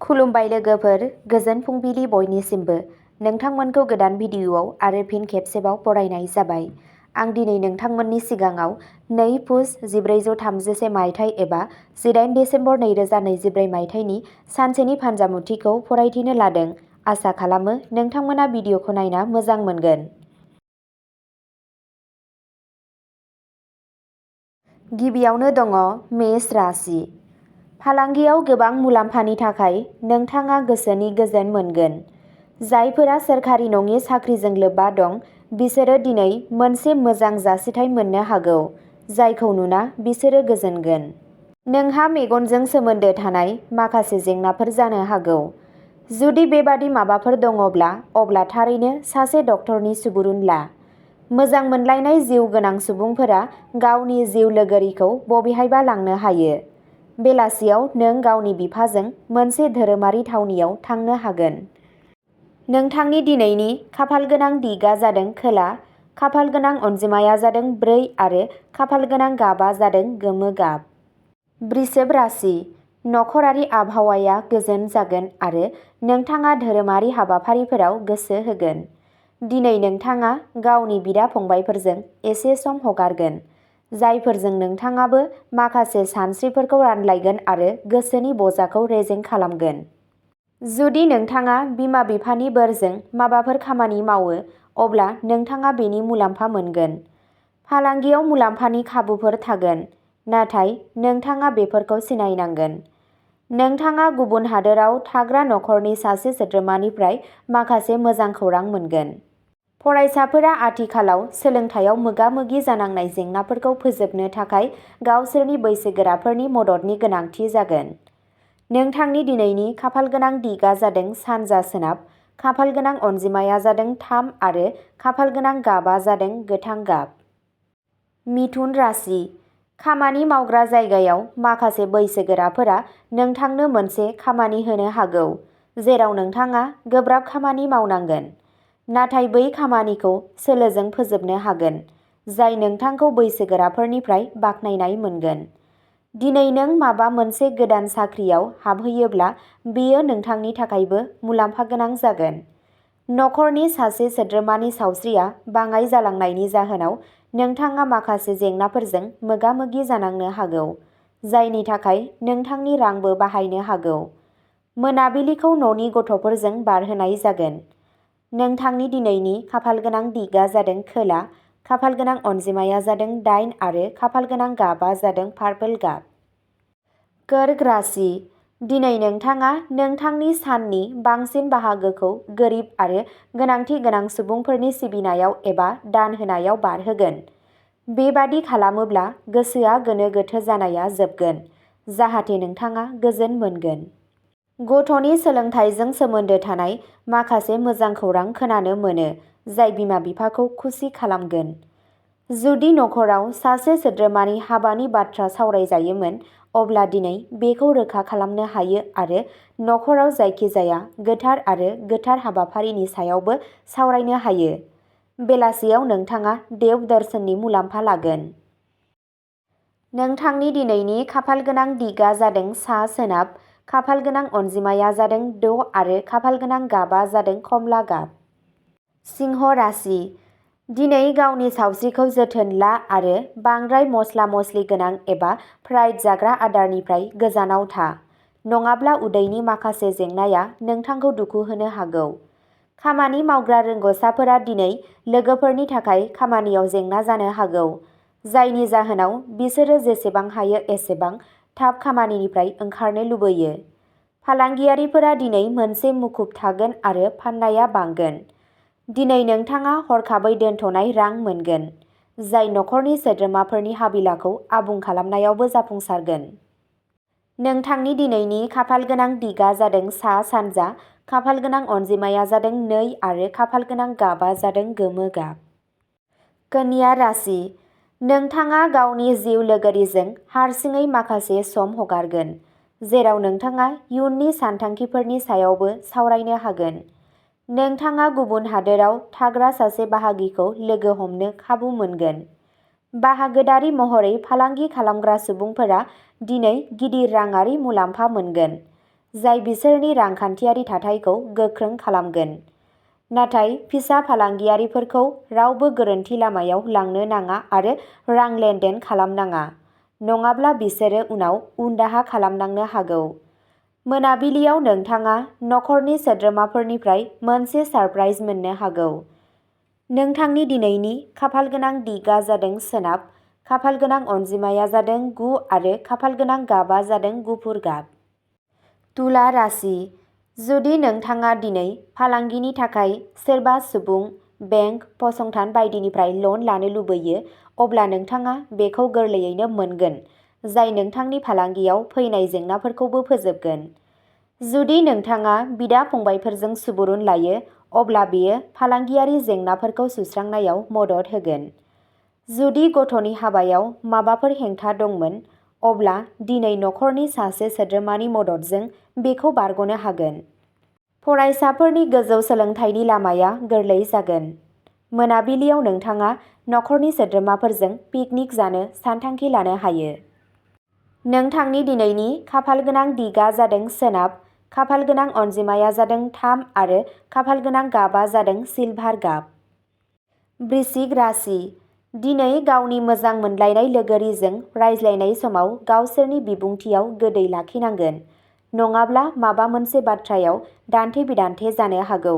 खुलुमबाय लोगोफोर, गोजोन फुंबिलि बयनिसिमबो। नोंथांमोनखौ गोदान भिडिअ'आव आरो फिन खेबसेबाव बरायनाय जाबाय। आं दिनै नोंथांमोननि सिगाङाव 2 पुस 1436 मायथाइ एबा 18 डिसेम्बर 2024 मायथाइनि सानसेनि फान्जामुथिखौ फरायथिनो लादों। आसा खालामो नोंथांमोना भिडिअ'खौ नायना मोजां मोनगोन। गिबियावनो दङ मेष राशि। फालांगियाव गोबां मुलाम्फानि थाखाय नोंथाङा गोसोनि गोजोन मोनगोन। जायफोरा सोरखारि नङि साख्रिजों लोब्बा दं, बिसोरो दिनै मोनसे मोजां जासिथाइ मोननो हागौ, जायखौ नुना बिसोरो गोजोनगोन। नोंहा मेगनजों सोमोन्दो थानाय माखासे जेंनाफोर जानो हागौ। जुदि बेबादि माबाफोर दङब्ला, अब्ला थारैनो सासे डक्टरनि सुबुरुन ला। मोजां मोनलायनाय जिउ गोनां सुबुंफोरा गावनि जिउ लोगोरिखौ बबेहायबा लांनो हायो। बेलासियाव नों गावनि बिफाजों मोनसे धोरोमारि थावनियाव थांनो हागोन। नोंथांनि दिनैनि खाफालगोनां दिगआ जादों खोला, खाफालगोनां अनजिमाया जादों 4 आरो खाफालगोनां गाबआ जादों गोमो गाब। वृषभ राशि। नखरारि आबहावाया गोजोन जागोन आरो नोंथाङा धोरोमारि हाबाफारिफोराव गोसो होगोन। दिनै नोंथाङा गावनि बिदा-फंबायफोरजों एसे सम हगारगोन, जायफोरजों नोंथाङाबो माखासे सानस्रिफोरखौ रानलायगोन आरो गोसोनि बजाखौ रेजें खालामगोन। जुदि नोंथाङा बिमा-बिफानि बोरजों माबाफोर खामानि मावो, अब्ला नोंथाङा बेनि मुलाम्फा मोनगोन। फालांगियाव मुलाम्फानि खाबुफोर थागोन, नाथाय नोंथाङा बेफोरखौ सिनायनांगोन। नोंथाङा गुबुन हादोराव थाग्रा नखरनि सासे सोद्रोमानिफ्राय माखासे मोजां खौरां मोनगोन। फरायसाफोरा आथिखालाव सोलोंथायाव मोगा-मोगि जानांनाय जेंनाफोरखौ फोजोबनो थाखाय गावसोरनि बैसोगोराफोरनि मददनि गोनांथि जागोन। नोंथांनि दिनैनि खाफालगोनां दिगआ जादों सानजा सोनाब, खाफालगोनां अनजिमाया जादों 3 आरो खाफालगोनां गाबआ जादों गोथां गाब। मिथुन राशि। खामानि मावग्रा जायगायाव माखासे बैसोगोराफोरा नोंथांनो मोनसे खामानि होनो हागौ, जेराव नोंथाङा गोब्राब खामानि मावनांगोन। नाथाय बै खामानिखौ सोलोजों फोजोबनो हागोन, जाय नोंथांखौ बैसोगोराफोरनिफ्राय बाख्नायनाय मोनगोन। दिनै नों माबा मोनसे गोदान साख्रियाव हाबहैयोब्ला, बेयो नोंथांनि थाखायबो मुलाम्फा गोनां जागोन। नखरनि सासे सोद्रोमानि सावस्रिया बाङाइ जालांनायनि जाहोनाव नोंथाङा माखासे जेंनाफोरजों मोगा-मोगि जानांनो हागौ, जायनि थाखाय नोंथांनि रांबो बाहायनो हागौ। मोनाबिलिखौ न'नि गथ'फोरजों बारहोनाय जागोन। नोंथांनि दिनैनि खाफालगोनां दिगआ जादों खोला, खाफालगोनां अनजिमाया जादों 8 आरो खाफालगोनां गाबआ जादों पार्पल गाब। कर्क राशि। दिनै नोंथाङा नोंथांनि साननि बांसिन बाहागोखौ गोरिब आरो गोनांथि गोनां सुबुंफोरनि सिबिनायाव एबा दान होनायाव बारहोगोन। बेबादि खालामोब्ला गोसोआ गोनो-गोथो जानाया जोबगोन, जाहाथे नोंथाङा गोजोन मोनगोन। गथ'नि सोलोंथाइजों सोमोन्दो थानाय माखासे मोजां खौरां खोनानो मोनो, जाय बिमा-बिफाखौ खुसि खालामगोन। जुदि नखराव सासे सोद्रोमानि हाबानि बाथ्रा सावरायजायोमोन, अब्ला दिनै बेखौ रोखा खालामनो हायो आरो नखराव जायखिजाया गोथार आरो गोथार हाबाफारिनि सायावबो सावरायनो हायो। बेलासियाव नोंथाङा देव दर्शननि मुलाम्फा लागोन। नोंथांनि दिनैनि खाफालगोनां दिगआ जादों सा-सोनाब, खाफालगोनां अनजिमाया जादों 6 आरो खाफालगोनां गाबआ जादों कमला गाब। सिंह राशि। दिनै गावनि सावस्रिखौ जोथोन ला आरो बांद्राय मस्ला-मस्लि गोनां एबा फ्राइड जाग्रा आदारनिफ्राय गोजानाव था, नङाब्ला उदैनि माखासे जेंनाया नोंथांखौ दुखु होनो हागौ। खामानि मावग्रा रोंग'साफोरा दिनै लोगोफोरनि थाखाय खामानियाव जेंना जानो हागौ, जायनि जाहोनाव बिसोरो जेसेबां हायो एसेबां थाब खामानिनिफ्राय ओंखारनो लुबैयो। फालांगियारिफोरा दिनै मोनसे मुखुब थागोन आरो फाननाया बांगोन। दिनै नोंथाङा हरखाबै दोनथ'नाय रां मोनगोन, जाय नखरनि सोद्रोमाफोरनि हाबिलाखौ आबुं खालामनायावबो जाफुंसारगोन। नोंथांनि दिनैनि खाफालगोनां दिगआ जादों सा-सानजा, खाफालगोनां अनजिमाया जादों 2 आरो खाफालगोनां गाबआ जादों गोमो गाब। कन्या राशि। नोंथाङा गावनि जिउ लोगोरिजों हारसिङै माखासे सम हगारगोन, जेराव नोंथाङा इयुननि सानथांखिफोरनि सायावबो सावरायनो हागोन। नोंथाङा गुबुन हादोराव थाग्रा सासे बाहागिखौ लोगो हमनो खाबु मोनगोन। बाहागोदारि महरै फालांगि खालामग्रा सुबुंफोरा दिनै गिदिर राङारि मुलाम्फा मोनगोन, जाय बिसोरनि रांखान्थियारि थाथायखौ गोख्रों खालामगोन। नाथाय फिसा फालांगियारिफोरखौ रावबो गोरोन्थि लामायाव लांनो नाङा आरो रां लेनदेन खालामनाङा, नङाब्ला बिसोरो उनाव उनदाहा खालामनांनो हागौ। मोनाबिलियाव नोंथाङा नखरनि सोद्रोमाफोरनिफ्राय मोनसे सारप्राइज मोननो हागौ। नोंथांनि दिनैनि खाफालगोनां दिगआ जादों सोनाब, खाफालगोनां अनजिमाया जादों 9 आरो खाफालगोनां गाबआ जादों गुफुर गाब। तुला राशि। जुदि नोंथाङा दिनै फालांगिनि थाखाय सोरबा सुबुं, बेंक, फसंथान बायदिनिफ्राय लन लानो लुबैयो, अब्ला नोंथाङा बेखौ गोरलैयैनो मोनगोन, जाय नोंथांनि फालांगियाव फैनाय जेंनाफोरखौबो फोजोबगोन। जुदि नोंथाङा बिदा-फंबायफोरजों सुबुरुन लायो, अब्ला बेयो फालांगियारि जेंनाफोरखौ सुस्रांनायाव मदद होगोन। जुदि गथ'नि हाबायाव माबाफोर हेंथा दंमोन, अब्ला दिनै नखरनि सासे सोद्रोमानि मददजों बेखौ बारग'नो हागोन। फरायसाफोरनि गोजौ सोलोंथाइनि लामाया गोरलै जागोन। मोनाबिलियाव नोंथाङा नखरनि सोद्रोमाफोरजों पिकनिक जानो सानथांखि लानो हायो। नोंथांनि दिनैनि खाफालगोनां दिगआ जादों सोनाब, खाफालगोनां अनजिमाया जादों 3 आरो खाफालगोनां गाबआ जादों सिलभार गाब। वृश्चिक राशि। दिनै गावनि मोजां मोनलायनाय लोगोरिजों रायज्लायनाय समाव गावसोरनि बिबुंथियाव गोदै लाखिनांगोन, नङाब्ला माबा मोनसे बाथ्रायाव दान्थे-बिदान्थे जानो हागौ,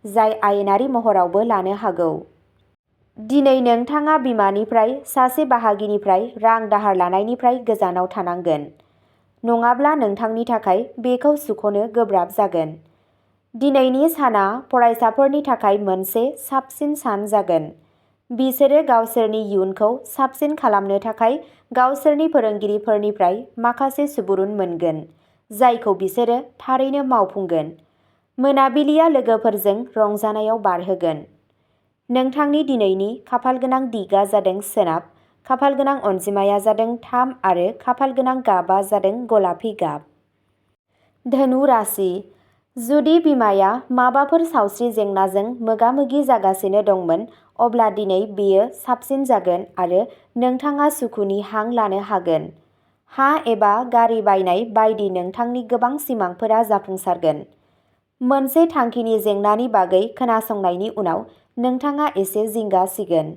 जाय आयेनारि महरावबो लानो हागौ। दिनै नोंथाङा बिमानिफ्राय सासे बाहागिनिफ्राय रां दाहार लानायनिफ्राय गोजानाव थानांगोन, नङाब्ला नोंथांनि थाखाय बेखौ सुख'नो गोब्राब जागोन। दिनैनि साना फरायसाफोरनि थाखाय मोनसे साबसिन सान जागोन। बिसोरो गावसोरनि इयुनखौ साबसिन खालामनो थाखाय गावसोरनि फोरोंगिरिफोरनिफ्राय माखासे सुबुरुन मोनगोन, जायखौ बिसोरो थारैनो मावफुंगोन। मोनाबिलिया लोगोफोरजों रंजानायाव बारहोगोन। नोंथांनि दिनैनि खाफालगोनां दिगआ जादों सोनाब, खाफालगोनां अनजिमाया जादों 3 आरो खाफालगोनां गाबआ जादों गलापि गाब। धनु राशि। जुदि बिमाया माबाफोर सावस्रि जेंनाजों मोगा-मोगि जागासिनो दंमोन, अब्ला दिनै बेयो साबसिन जागोन आरो नोंथाङा सुखुनि हां लानो हागोन। हा एबा गारि बायनाय बायदि नोंथांनि गोबां सिमांफोरा जाफुंसारगोन। मोनसे थांखिनि जेंनानि बागै खोनासंनायनि उनाव नोंथाङा एसे जिंगा सिगोन।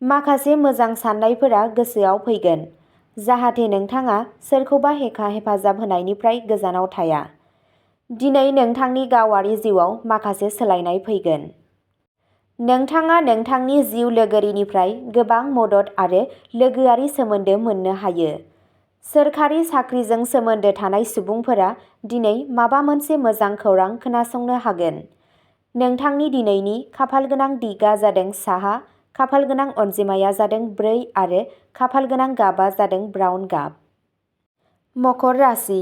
माखासे मोजां साननायफोरा गोसोआव फैगोन, जाहाथे नोंथाङा सोरखौबा हेफाजाब होनायनिफ्राय गोजानाव थाया। दिनै नोंथांनि गावारि जिउआव माखासे सोलायनाय फैगोन। नोंथाङा नोंथांनि जिउ लोगोरिनिफ्राय गोबां मदद आरो लोगोआरि सोमोन्दो मोननो हायो। सोरखारि साख्रिजों सोमोन्दो थानाय सुबुंफोरा दिनै माबा मोनसे मोजां खौरां खोनासंनो हागोन। नोंथांनि दिनैनि खाफालगोनां दिगआ जादों साहा, खाफालगोनां अनजिमाया जादों 4 आरो खाफालगोनां गाबआ जादों ब्राउन गाब। मकर राशि।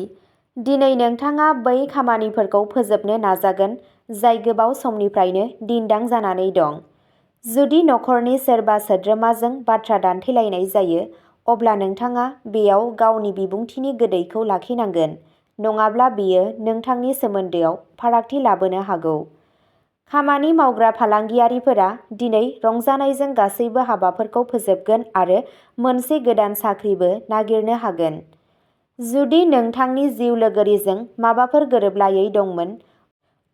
दिनै नोंथाङा बै खामानिफोरखौ फोजोबनो नाजागोन जाय गोबाव समनिफ्रायनो दिन्दां जानानै दं। जुदि नखरनि सोरबा सोद्रोमाजों बाथ्रा दान्थेलायनाय जायो, अब्ला नोंथाङा बेयाव गावनि बिबुंथिनि गोदैखौ लाखिनांगोन, नङाब्ला बेयो नोंथांनि सोमोन्दोआव फारागथि लाबोनो हागौ। खामानि मावग्रा फालांगियारिफोरा दिनै रंजानायजों गासैबो हाबाफोरखौ फोजोबगोन आरो मोनसे गोदान साख्रिबो नागिरनो हागोन। जुदि नोंथांनि जिउ लोगोरिजों माबाफोर गोरोबलायै दंमोन,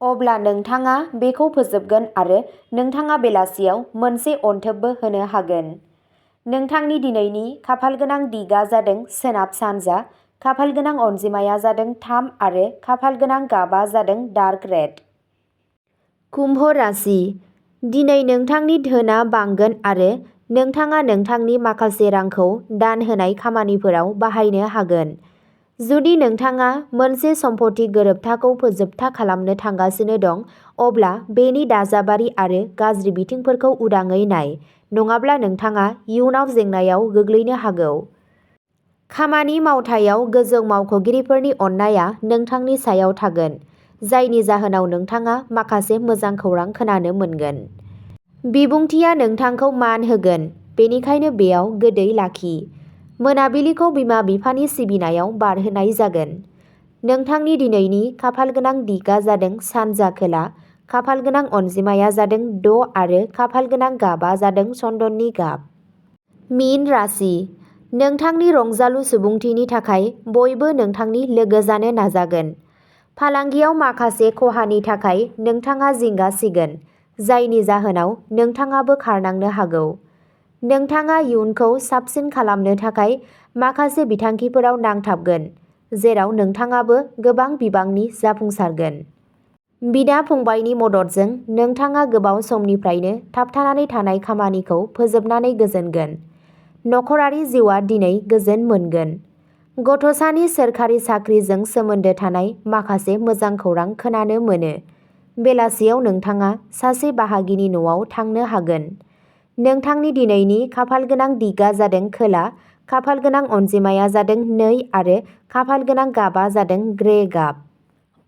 अब्ला नोंथाङा बेखौ फोजोबगोन आरो नोंथाङा बेलासियाव मोनसे अनथोबबो होनो हागोन। नोंथांनि दिनैनि खाफालगोनां दिगआ जादों सोनाब सानजा, खाफालगोनां अनजिमाया जादों 3 आरो खाफालगोनां गाबआ जादों डार्क रेड। कुम्भ राशि। दिनै नोंथांनि धोना बांगोन आरो नोंथाङा नोंथांनि माखासे रांखौ दान होनाय खामानिफोराव बाहायनो हागोन। जुदि नोंथाङा मोनसे सम्पथि गोरोबथाखौ फोजोबथा खालामनो थांगासिनो दं, अब्ला बेनि दाजाबारि आरो गाज्रि बिथिंफोरखौ उदाङै नाय, नङाब्ला नोंथाङा इयुनाव जेंनायाव गोग्लैनो हागौ। खामानि मावथायाव गोजौ मावख'गिरिफोरनि अननायआ नोंथांनि सायाव थागोन, जायनि जाहोनाव नोंथाङा माखासे मोजां खौरां खोनानो मोनगोन। बिबुंथिया नोंथांखौ मान होगोन, बेनिखायनो बेयाव गोदै लाखि। मोनाबिलिखौ बिमा-बिफानि सिबिनायाव बारहोनाय जागोन। नोंथांनि दिनैनि खाफालगोनां दिगआ जादों सानजा खोला, खाफालगोनां अनजिमाया जादों 6 आरो खाफालगोनां गाबआ जादों चन्दननि गाब। मीन राशि। नोंथांनि रंजालु सुबुंथिनि थाखाय बयबो नोंथांनि लोगो जानो नाजागोन। फालांगियाव माखासे खहानि थाखाय नोंथाङा जिंगा सिगोन, जायनि जाहोनाव नोंथाङाबो खारनांनो हागौ। नोंथाङा इयुनखौ साबसिन खालामनो थाखाय माखासे बिथांखिफोराव नांथाबगोन, जेराव नोंथाङाबो गोबां बिबांनि जाफुंसारगोन। बिदा-फंबायनि मददजों नोंथाङा गोबाव समनिफ्रायनो थाबथानानै थानाय खामानिखौ फोजोबनानै गोजोनगोन। नखरारि जिउआ दिनै गोजोन मोनगोन। गथ'सानि सोरखारि साख्रिजों सोमोन्दो थानाय माखासे मोजां खौरां खोनानो मोनो। बेलासियाव नोंथाङा सासे बाहागिनि न'आव थांनो हागोन। नोंथांनि दिनैनि खाफालगोनां दिगआ जादों खोला, खाफालगोनां अनजिमाया जादों 2 आरो खाफालगोनां गाबआ जादों ग्रे गाब।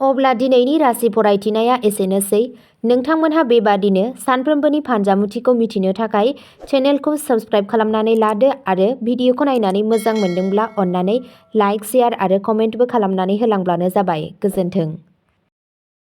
अब्ला दिनैनि राशि फरायथिनाया एसेनोसै। नोंथांमोनहा बेबादिनो सानफ्रोमबोनि फानजामुथिखौ मिथिनो थाखाय चेनेलखौ साबस्क्राइब खालामनानै लादो आरो भिडिअखौ नायनानै मोजां मोनदोंब्ला अन्नानै लाइक, शेयार आरो कमेन्टबो खालामनानै होलांब्लानो जाबाय। गोजोन्थों।